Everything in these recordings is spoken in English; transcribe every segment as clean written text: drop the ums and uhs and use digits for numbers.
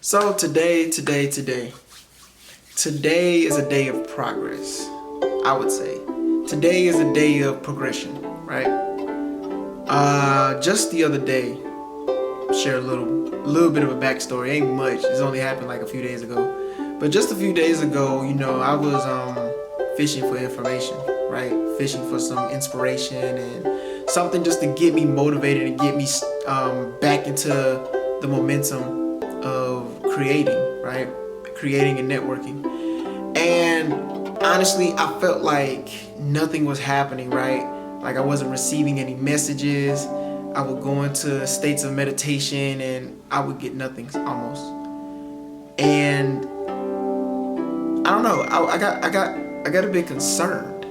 So today is a day of progress, I would say. Today is a day of progression, right? Just the other day, share a little bit of a backstory. Ain't much. It's only happened like a few days ago. But just a few days ago, I was fishing for information, right? Fishing for some inspiration and something just to get me motivated and get me back into the momentum of creating, right? Creating and networking. And honestly, I felt like nothing was happening, right? Like I wasn't receiving any messages. I would go into states of meditation and I would get nothing almost. And I don't know, I got a bit concerned.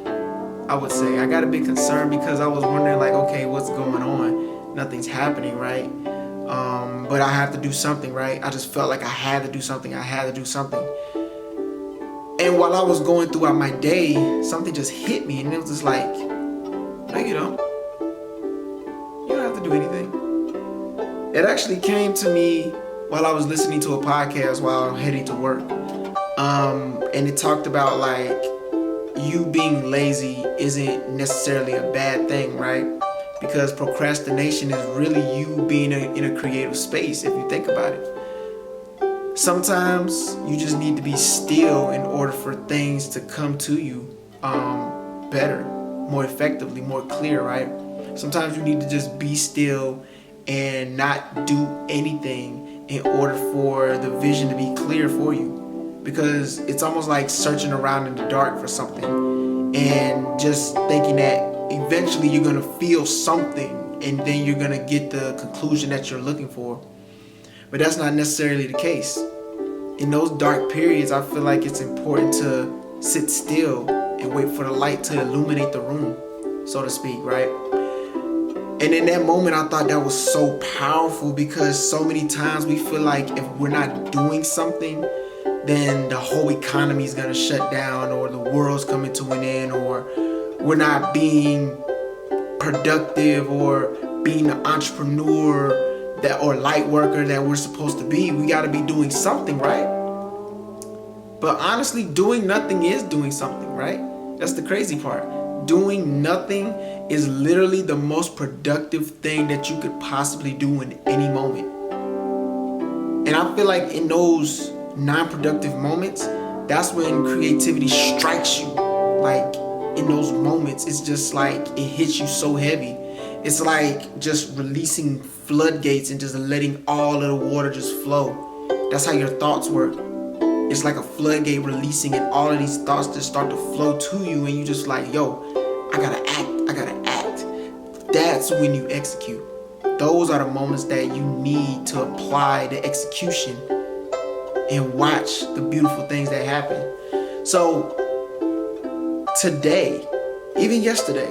I would say I got a bit concerned because I was wondering like, okay, what's going on? Nothing's happening, right? But I have to do something, right? I just felt like I had to do something. And while I was going throughout my day, something just hit me and it was just like, no, you don't. You don't have to do anything. It actually came to me while I was listening to a podcast while heading to work. And it talked about like you being lazy isn't necessarily a bad thing, right? Because procrastination is really you being in a creative space if you think about it. Sometimes you just need to be still in order for things to come to you better, more effectively, more clear, right? Sometimes you need to just be still and not do anything in order for the vision to be clear for you. Because it's almost like searching around in the dark for something and just thinking that eventually you're going to feel something and then you're going to get the conclusion that you're looking for. But that's not necessarily the case. In those dark periods, I feel like it's important to sit still and wait for the light to illuminate the room, so to speak, right? And in that moment, I thought that was so powerful because so many times we feel like if we're not doing something, then the whole economy is going to shut down or the world's coming to an end or we're not being productive or being the entrepreneur that or light worker that we're supposed to be. We got to be doing something, right? But honestly, doing nothing is doing something, right? That's the crazy part. Doing nothing is literally the most productive thing that you could possibly do in any moment. And I feel like in those non-productive moments, that's when creativity strikes you. Like in those moments, it's just like it hits you so heavy. It's like just releasing floodgates and just letting all of the water just flow. That's how your thoughts work. It's like a floodgate releasing and all of these thoughts just start to flow to you and you just like, yo, I gotta act. That's when you execute. Those are the moments that you need to apply the execution and watch the beautiful things that happen. So today, even yesterday,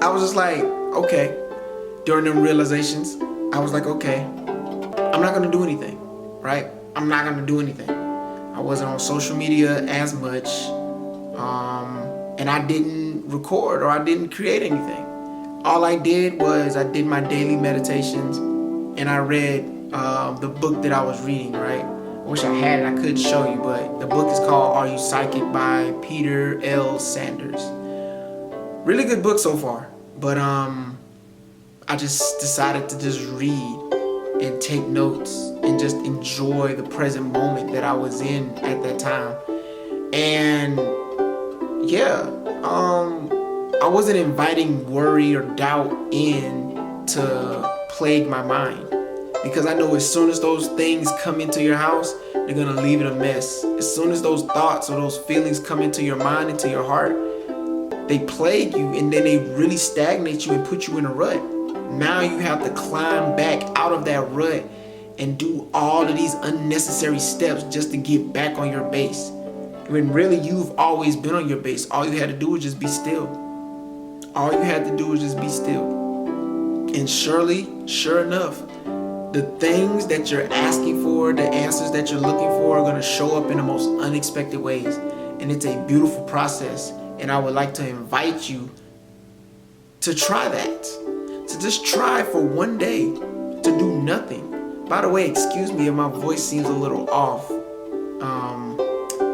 I was just like, okay, during them realizations, I was like, okay, I'm not gonna do anything, right? I'm not gonna do anything. I wasn't on social media as much, and I didn't record or I didn't create anything. All I did was I did my daily meditations and I read the book that I was reading, right? I wish I had it, I could show you, but the book is called Are You Psychic by Peter L. Sanders. Really good book so far, but I just decided to just read and take notes and just enjoy the present moment that I was in at that time. And yeah, I wasn't inviting worry or doubt in to plague my mind. Because I know as soon as those things come into your house, they're going to leave it a mess. As soon as those thoughts or those feelings come into your mind, into your heart, they plague you and then they really stagnate you and put you in a rut. Now you have to climb back out of that rut and do all of these unnecessary steps just to get back on your base. When really you've always been on your base. All you had to do was just be still. All you had to do was just be still. And sure enough, the things that you're asking for, the answers that you're looking for are going to show up in the most unexpected ways. And it's a beautiful process. And I would like to invite you to try that. To just try for one day to do nothing. By the way, excuse me if my voice seems a little off.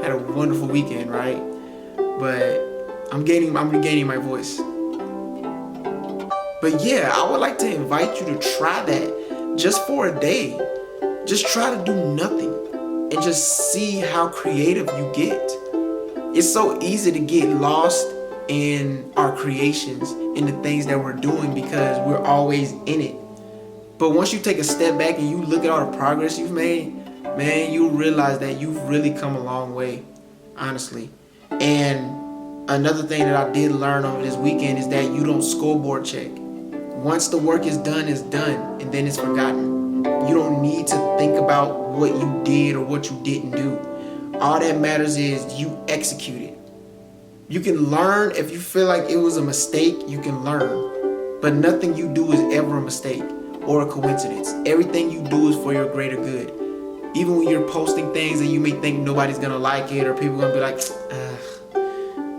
Had a wonderful weekend, right? But I'm regaining my voice. But yeah, I would like to invite you to try that just for a day. Just try to do nothing and just see how creative you get. It's so easy to get lost in our creations, in the things that we're doing, because we're always in it. But once you take a step back and you look at all the progress you've made, man, you'll realize that you've really come a long way, honestly. And another thing that I did learn over this weekend is that you don't scoreboard check. Once the work is done, and then it's forgotten. You don't need to think about what you did or what you didn't do. All that matters is you execute it. You can learn. If you feel like it was a mistake, you can learn. But nothing you do is ever a mistake or a coincidence. Everything you do is for your greater good. Even when you're posting things and you may think nobody's gonna like it, or people gonna be like,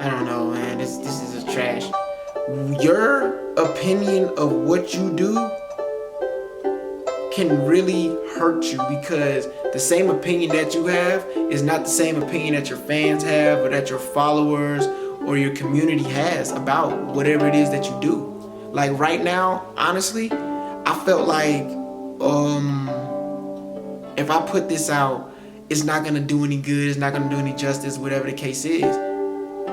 I don't know, man, this is just trash. Your opinion of what you do can really hurt you, because the same opinion that you have is not the same opinion that your fans have, or that your followers or your community has about whatever it is that you do. Like right now, honestly, I felt like if I put this out, it's not gonna do any good, it's not gonna do any justice, whatever the case is.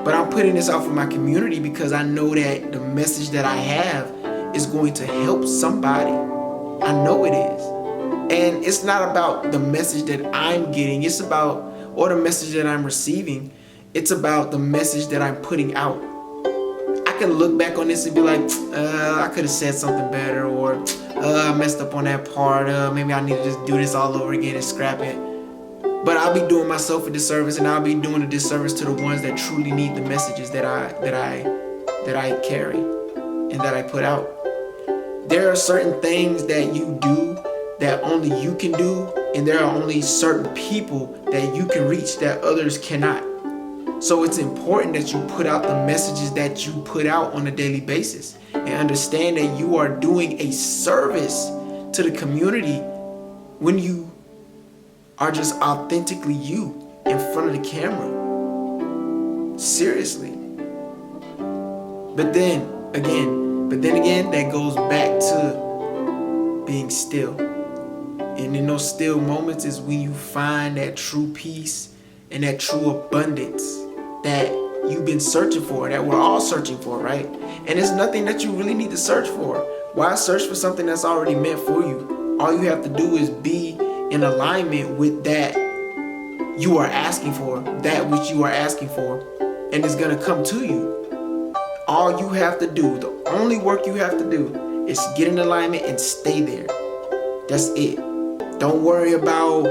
But I'm putting this out for my community because I know that the message that I have is going to help somebody. I know it is. And it's not about the message that I'm getting, it's about, or the message that I'm receiving, it's about the message that I'm putting out. I can look back on this and be like, I could have said something better, or I messed up on that part, maybe I need to just do this all over again and scrap it. But I'll be doing myself a disservice, and I'll be doing a disservice to the ones that truly need the messages that I carry and that I put out. There are certain things that you do that only you can do, and there are only certain people that you can reach that others cannot. So it's important that you put out the messages that you put out on a daily basis, and understand that you are doing a service to the community when you are just authentically you in front of the camera. Seriously. But then again, that goes back to being still. And in those still moments is when you find that true peace and that true abundance that you've been searching for, that we're all searching for, right? And it's nothing that you really need to search for. Why search for something that's already meant for you? All you have to do is be in alignment with that you are asking for, that which you are asking for, and it's gonna come to you. All you have to do, the only work you have to do, is get in alignment and stay there. That's it. Don't worry about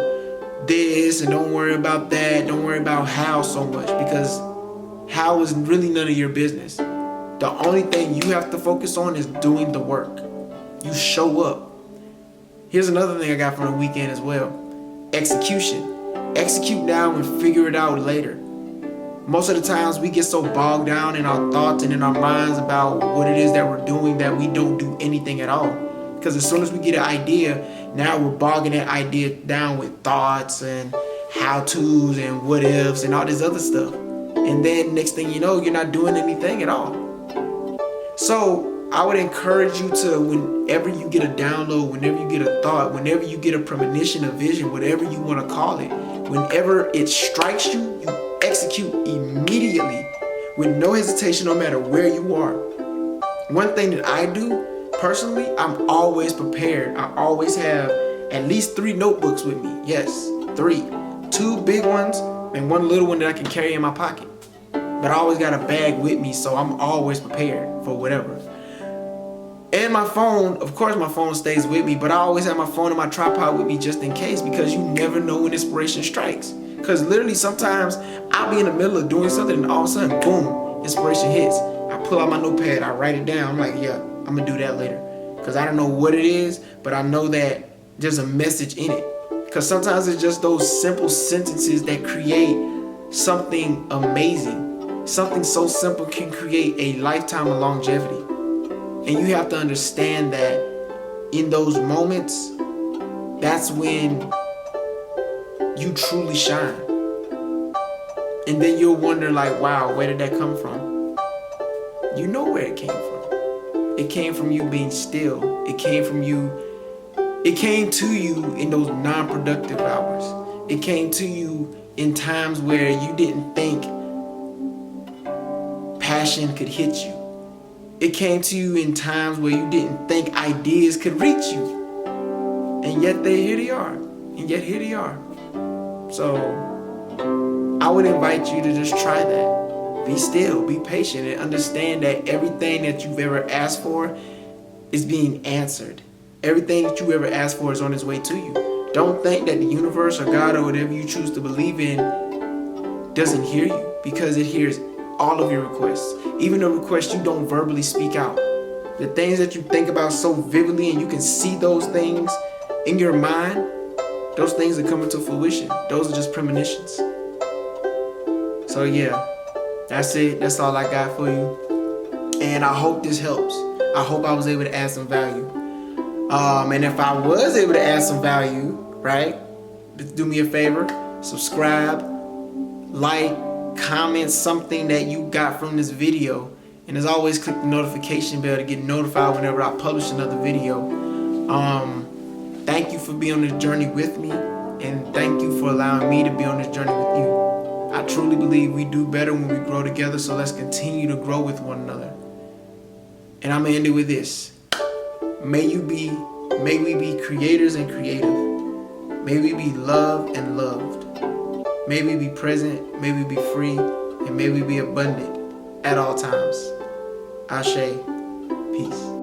this and don't worry about that. Don't worry about how so much, because how is really none of your business. The only thing you have to focus on is doing the work. You show up. Here's another thing I got from the weekend as well. Execution. Execute now and figure it out later. Most of the times we get so bogged down in our thoughts and in our minds about what it is that we're doing that we don't do anything at all. Because as soon as we get an idea, now we're bogging that idea down with thoughts and how-tos and what-ifs and all this other stuff. And then next thing you know, you're not doing anything at all. So I would encourage you to, whenever you get a download, whenever you get a thought, whenever you get a premonition, a vision, whatever you want to call it, whenever it strikes you, you execute immediately with no hesitation, no matter where you are. One thing that I do personally, I'm always prepared. I always have at least 3 notebooks with me. Yes, 3. 2 big ones and 1 little one that I can carry in my pocket. But I always got a bag with me, so I'm always prepared for whatever. And my phone, of course my phone stays with me, but I always have my phone and my tripod with me just in case, because you never know when inspiration strikes. Because literally sometimes I'll be in the middle of doing something and all of a sudden, boom, inspiration hits. I pull out my notepad, I write it down. I'm like, yeah, I'm gonna do that later. Because I don't know what it is, but I know that there's a message in it. Because sometimes it's just those simple sentences that create something amazing. Something so simple can create a lifetime of longevity. And you have to understand that in those moments, that's when you truly shine. And then you'll wonder like, wow, where did that come from? You know where it came from. It came from you being still. It came to you in those non-productive hours. It came to you in times where you didn't think passion could hit you. It came to you in times where you didn't think ideas could reach you. And yet here they are. So I would invite you to just try that. Be still, be patient, and understand that everything that you've ever asked for is being answered. Everything that you ever asked for is on its way to you. Don't think that the universe or God or whatever you choose to believe in doesn't hear you, because it hears all of your requests, even the requests you don't verbally speak out. The things that you think about so vividly and you can see those things in your mind, those things are coming to fruition. Those are just premonitions. So yeah, that's it. That's all I got for you. And I hope this helps. I hope I was able to add some value. And if I was able to add some value, right, do me a favor, subscribe, like, comment something that you got from this video. And as always, click the notification bell to get notified whenever I publish another video. Thank you for being on this journey with me, and thank you for allowing me to be on this journey with you. I truly believe we do better when we grow together, so let's continue to grow with one another. And I'm gonna end it with this. May we be creators and creative. May we be loved and loved. May we be present, may we be free, and may we be abundant at all times. Ashe, peace.